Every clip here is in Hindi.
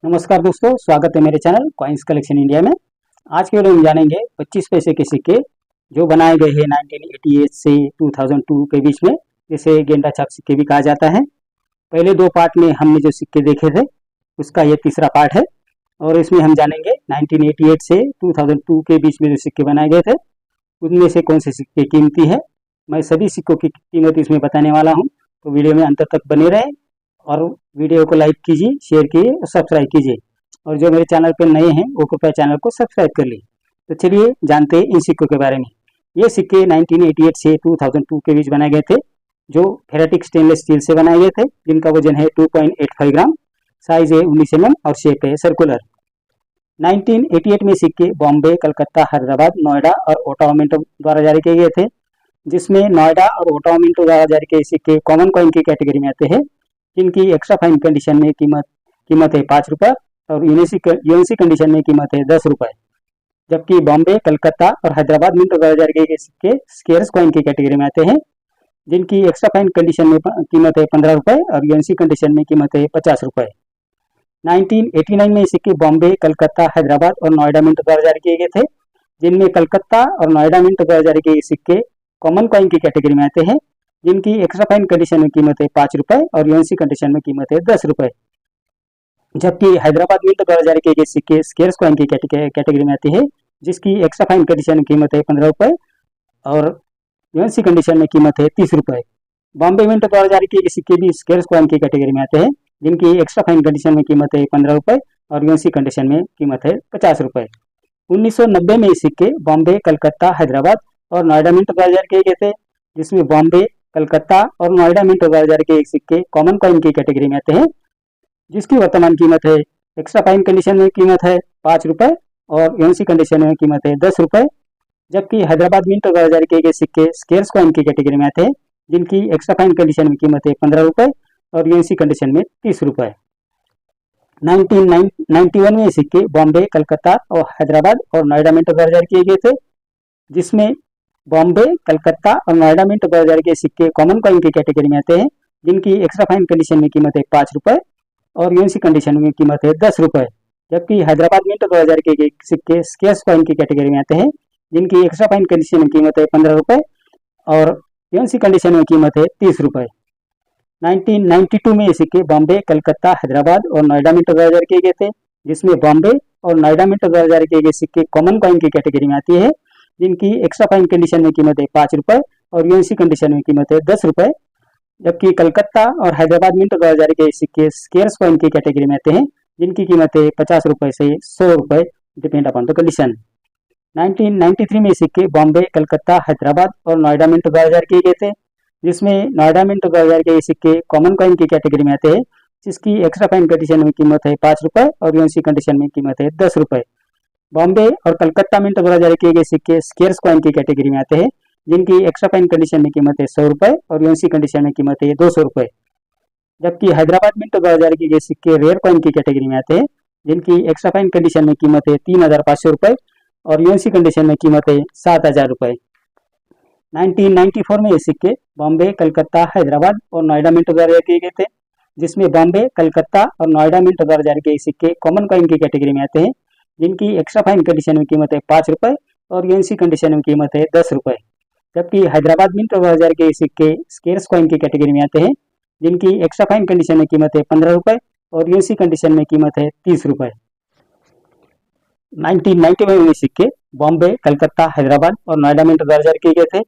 नमस्कार दोस्तों, स्वागत है मेरे चैनल कॉइन्स कलेक्शन इंडिया में। आज के वीडियो में जानेंगे 25 पैसे के सिक्के जो बनाए गए हैं 1988 से 2002 के बीच में, जिसे गेंडा छाप सिक्के भी कहा जाता है। पहले दो पार्ट में हमने जो सिक्के देखे थे उसका ये तीसरा पार्ट है और इसमें हम जानेंगे 1988 से 2002 के बीच में जो सिक्के बनाए गए थे उनमें से कौन से सिक्के कीमती है। मैं सभी सिक्कों की कीमत इसमें बताने वाला हूँ, तो वीडियो में अंत तक बने रहें और वीडियो को लाइक कीजिए, शेयर कीजिए और सब्सक्राइब कीजिए। और जो मेरे चैनल पर नए हैं वो कृपया चैनल को सब्सक्राइब कर लीजिए। तो चलिए जानते हैं इन सिक्कों के बारे में। ये सिक्के 1988 से 2002 के बीच बनाए गए थे, जो फेरेटिक स्टेनलेस स्टील से बनाए गए थे, जिनका वजन है 2.85 ग्राम, साइज है 19 mm और शेप है सर्कुलर। 1988 में सिक्के बॉम्बे, कलकत्ता, हैदराबाद, नोएडा और ओटावा मिंटो द्वारा जारी किए गए थे, जिसमें नोएडा और ओटावा मिंटो द्वारा जारी किए सिक्के कॉमन कॉइन की कैटेगरी में आते हैं, जिनकी एक्स्ट्रा फाइन कंडीशन में कीमत है 5 रुपये और यूएनसी कंडीशन में कीमत है 10 रुपये। जबकि बॉम्बे, कलकत्ता और हैदराबाद मिंटो द्वारा जारी किए गए सिक्के स्केयर्स कॉइन की कैटेगरी में आते हैं, जिनकी एक्स्ट्रा फाइन कंडीशन में कीमत है 15 रुपये और यूएनसी कंडीशन में कीमत है 50 रुपये। 1989 में सिक्के बॉम्बे, कलकत्ता, हैदराबाद और नोएडा मिंटो द्वारा जारी किए गए थे, जिनमें कलकत्ता और नोएडा मिंटो द्वारा जारी किए गए सिक्के कॉमन कॉइन की कैटेगरी में आते हैं, जिनकी एक्स्ट्रा फाइन कंडीशन में कीमत है 5 रुपये और यूएनसी कंडीशन में कीमत है 10 रुपये। जबकि हैदराबाद मिंटो द्वारा जारी किए गए सिक्के स्केयर्स कॉइन की कैटेगरी में आती है, जिसकी एक्स्ट्रा फाइन कंडीशन में कीमत है 15 रुपये और यूएनसी कंडीशन में कीमत है 30 रुपये। बॉम्बे मिंटो द्वारा जारी किए गए सिक्के भी स्केयर्स कॉइन की कैटेगरी में आते हैं, जिनकी एक्स्ट्रा फाइन कंडीशन में कीमत है 15 रुपये और यूएनसी कंडीशन में कीमत है 50 रुपये। 1990 में सिक्के बॉम्बे, कलकत्ता, हैदराबाद और नोएडा मिंटो द्वारा जारी किए गए थे, जिसमें बॉम्बे, कलकत्ता और नोएडा मिंटो द्वारा जारी किए सिक्के कॉमन कॉइन की कैटेगरी में आते हैं, जिसकी वर्तमान कीमत है एक्स्ट्रा फाइन कंडीशन में कीमत है 5 रुपये और यूएनसी कंडीशन में कीमत है 10 रुपये। जबकि हैदराबाद मिंटो द्वारा जारी किए गए सिक्के स्केयर्स कॉइन की कैटेगरी में आते हैं, जिनकी एक्स्ट्रा फाइन कंडीशन में कीमत है 15 रुपये और यूएनसी कंडीशन में 30 रुपये। 1991 में सिक्के बॉम्बे, कलकत्ता और हैदराबाद और नोएडा मिंटो द्वारा जारी किए गए थे, जिसमें बॉम्बे, कलकत्ता और नोएडा मिंटो द्वारा जारी किए सिक्के कॉमन कॉइन की कैटेगरी में आते हैं, जिनकी एक्स्ट्रा फाइन कंडीशन में कीमत है 5 रुपये और यूएनसी कंडीशन में कीमत है 10 रुपये। जबकि हैदराबाद मिंटो द्वारा जारी किए गए सिक्के स्केयर्स कॉइन की कैटेगरी में आते हैं, जिनकी एक्स्ट्रा फाइन कंडीशन में कीमत है 15 रुपये और यूएनसी कंडीशन में कीमत है 30 रुपये। 1992 में ये सिक्के बॉम्बे, कलकत्ता, हैदराबाद और नोएडा मिंटो द्वारा जारी किए गए थे, जिसमें बॉम्बे और नोएडा मिंटो द्वारा जारी किए गए सिक्के कॉमन कॉइन की कैटेगरी में आती है, जिनकी एक्स्ट्रा फाइन कंडीशन में कीमत है 5 रुपये और यूएनसी कंडीशन में कीमत है 10 रुपये। जबकि कलकत्ता और हैदराबाद मिंटो द्वारा जारी किए सिक्के स्केयर्स कॉइन की कैटेगरी में आते हैं, जिनकी कीमत है 50 रुपये से 100 रुपये, डिपेंड अपॉन द कंडीशन। 1993 में सिक्के बॉम्बे, कलकत्ता, हैदराबाद और नोएडा मिंटो द्वारा जारी किए गए थे, जिसमें नोएडा मिंटो द्वारा जारी किए सिक्के कॉमन कॉइन की कैटेगरी में आते हैं, जिसकी एक्स्ट्रा फाइन कंडीशन में कीमत है 5 रुपये और यूएनसी कंडीशन में कीमत है 10 रुपये। बॉम्बे और कलकत्ता मिंटो द्वारा जारी किए गए सिक्के स्केयर्स कॉइन की कैटेगरी में आते हैं, जिनकी एक्स्ट्रा फाइन कंडीशन में कीमत है 100 रुपये और यूएनसी कंडीशन में कीमत है 200 रुपये। जबकि हैदराबाद मिंटो द्वारा जारी किए गए सिक्के रेयर कॉइन की कैटेगरी में आते हैं, जिनकी एक्स्ट्रा फाइन कंडीशन में कीमत है 3,500 रुपये और यूएनसी कंडीशन में कीमत है 7,000 रुपये। 1994 में ये सिक्के बॉम्बे, कलकत्ता, हैदराबाद और नोएडा मिंटो द्वारा जारी किए गए थे, जिसमें बॉम्बे, कलकत्ता और नोएडा मिंटो द्वारा जारी किए सिक्के कॉमन कॉइन की कैटेगरी में आते हैं, जिनकी एक्स्ट्रा फाइन कंडीशन में कीमत है 5 रुपये और यूएनसी कंडीशन में कीमत है 10 रुपये। जबकि हैदराबाद मिंटो द्वारा जारी किए सिक्के स्केयर्स कॉइन की कैटेगरी में आते हैं, जिनकी एक्स्ट्रा फाइन कंडीशन में कीमत है 15 रुपये और यूएनसी कंडीशन में कीमत है 30 रुपये। 1991 में सिक्के बॉम्बे, कलकत्ता, हैदराबाद और नोएडा मिंटो द्वारा जारी किए गए थे,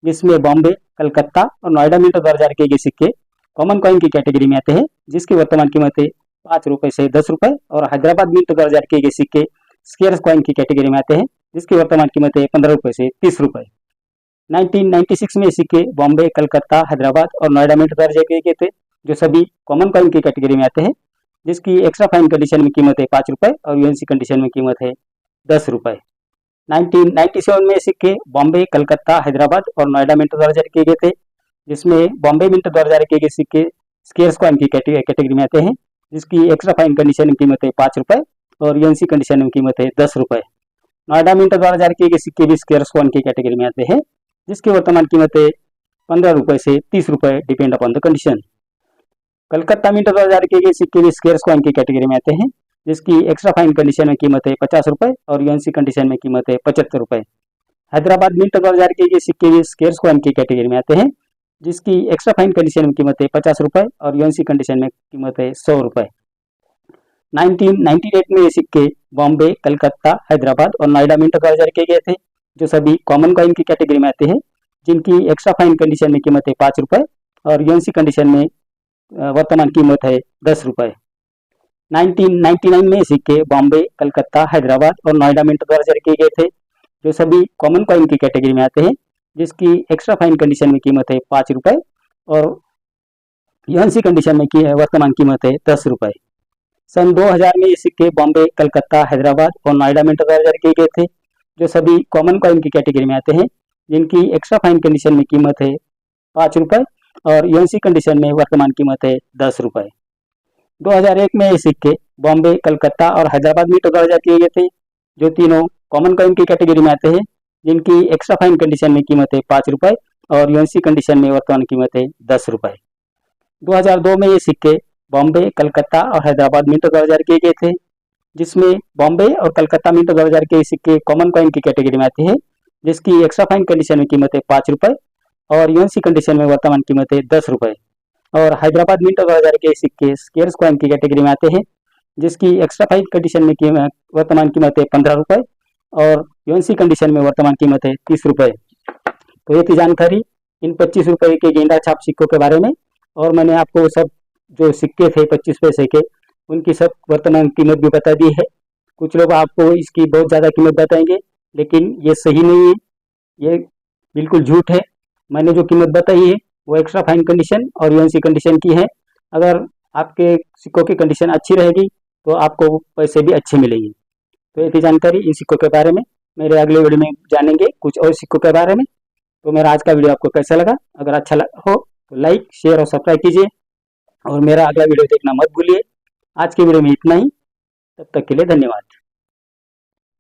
जिसमें बॉम्बे, कलकत्ता और नोएडा मिंटो द्वारा जारी किए गए सिक्के कॉमन कॉइन की कैटेगरी में आते हैं, जिसकी वर्तमान कीमत है 5 रुपये से 10 रुपये और हैदराबाद मिंटो द्वारा जारी किए गए सिक्के स्केयर्स कॉइन की कैटेगरी में आते हैं, जिसकी वर्तमान कीमत है 15 रुपये से 30 रुपये। 1996 में सिक्के बॉम्बे, कलकत्ता, हैदराबाद और नोएडा मिंटो द्वारा जारी किए गए थे, जो सभी कॉमन कॉइन की कैटेगरी में आते हैं, जिसकी एक्स्ट्रा फाइन कंडीशन में कीमत है 5 रुपये और यूएनसी कंडीशन में कीमत है 10 रुपये। 1997 में सिक्के बॉम्बे, कलकत्ता, हैदराबाद और नोएडा मिंटो द्वारा जारी किए गए थे, जिसमें बॉम्बे मिंटो द्वारा जारी किए गए सिक्के स्केयर्स कॉइन की कैटेगरी में आते हैं, जिसकी एक्स्ट्रा फाइन कंडीशन में कीमत है 5 रुपये और यूएनसी कंडीशन में कीमत है 10 रुपये। नोएडा मिंटो द्वारा जारी किए गए सिक्के भी स्केयर्स कॉइन की कैटेगरी में आते हैं, जिसकी वर्तमान कीमत है 15 रुपये से 30 रुपये, depend upon the condition. Calcutta Minto द्वारा जारी किए गए सिक्के भी स्केयर्स कॉइन की कैटेगरी में आते हैं, जिसकी एक्स्ट्रा फाइन कंडीशन में कीमत है 50 रुपये और यूएनसी कंडीशन में कीमत है 75 रुपये। हैदराबाद मिंट 2000 के ये सिक्के भी स्केर्स कॉइन की कैटेगरी में आते हैं, जिसकी एक्स्ट्रा फाइन कंडीशन में कीमत है 50 रुपये और यूएनसी कंडीशन में कीमत है 100 रुपये। 1998 में ये सिक्के बॉम्बे, कलकत्ता, हैदराबाद और नोएडा मिंट 2000 के गए थे, जो सभी कॉमन कॉइन की कैटेगरी में आते हैं, जिनकी एक्स्ट्रा फाइन कंडीशन में कीमत है 5 रुपये और यूएनसी कंडीशन में वर्तमान कीमत है 10 रुपये। 1999 में सिक्के बॉम्बे, कलकत्ता, हैदराबाद और नोएडा मिंट 2000 के गए थे, जो सभी कॉमन कॉइन की कैटेगरी में आते हैं, जिसकी एक्स्ट्रा फाइन कंडीशन में कीमत है 5 रुपये और यूएनसी कंडीशन में वर्तमान कीमत है 10 रुपये। सन 2000 में ये सिक्के बॉम्बे, कलकत्ता, हैदराबाद और नोएडा मिंट 2000 के गए थे, जो सभी कॉमन कॉइन की कैटेगरी में आते हैं, जिनकी एक्स्ट्रा फाइन कंडीशन में कीमत है 5 रुपये और यूएनसी कंडीशन में वर्तमान कीमत है 10 रुपये। 2001 में ये सिक्के बॉम्बे, कलकत्ता और हैदराबाद मिंट 2000 के गए थे, जो तीनों कॉमन कॉइन की कैटेगरी में आते हैं, जिनकी एक्स्ट्रा फाइन कंडीशन में कीमत है 5 रुपये और यूएनसी कंडीशन में वर्तमान कीमत है 10 रुपये। 2002 में ये सिक्के बॉम्बे, कलकत्ता और हैदराबाद मिंट 2000 के गए थे, जिसमें बॉम्बे और कलकत्ता मिंट 2000 के सिक्के कॉमन कॉइन की कैटेगरी में आते हैं, जिसकी एक्स्ट्रा फाइन कंडीशन में कीमत है 5 रुपये और यूएनसी कंडीशन में वर्तमान कीमत है 10 रुपये। और हैदराबाद मिंट 2000 के सिक्के स्केर्स कॉइन की कैटेगरी में आते हैं, जिसकी एक्स्ट्रा फाइन कंडीशन में वर्तमान कीमत है 15 रुपये और यूएनसी कंडीशन में वर्तमान कीमत है 30 रुपये। तो ये थी जानकारी इन 25 रुपये के गेंदा छाप सिक्कों के बारे में, और मैंने आपको सब जो सिक्के थे 25 पैसे के, उनकी सब वर्तमान कीमत भी बता दी है। कुछ लोग आपको इसकी बहुत ज़्यादा कीमत बताएंगे, लेकिन ये सही नहीं है, ये बिल्कुल झूठ है। मैंने जो कीमत बताई है वो एक्स्ट्रा फाइन कंडीशन और यूएनसी कंडीशन की है। अगर आपके सिक्कों की कंडीशन अच्छी रहेगी तो आपको पैसे भी अच्छे मिलेंगे। तो ये थी जानकारी इन सिक्कों के बारे में। मेरे अगले वीडियो में जानेंगे कुछ और सिक्कों के बारे में। तो मेरा आज का वीडियो आपको कैसा लगा? अगर अच्छा लगा हो तो लाइक, शेयर और सब्सक्राइब कीजिए और मेरा अगला वीडियो देखना मत भूलिए। आज के वीडियो में इतना ही, तब तक के लिए धन्यवाद।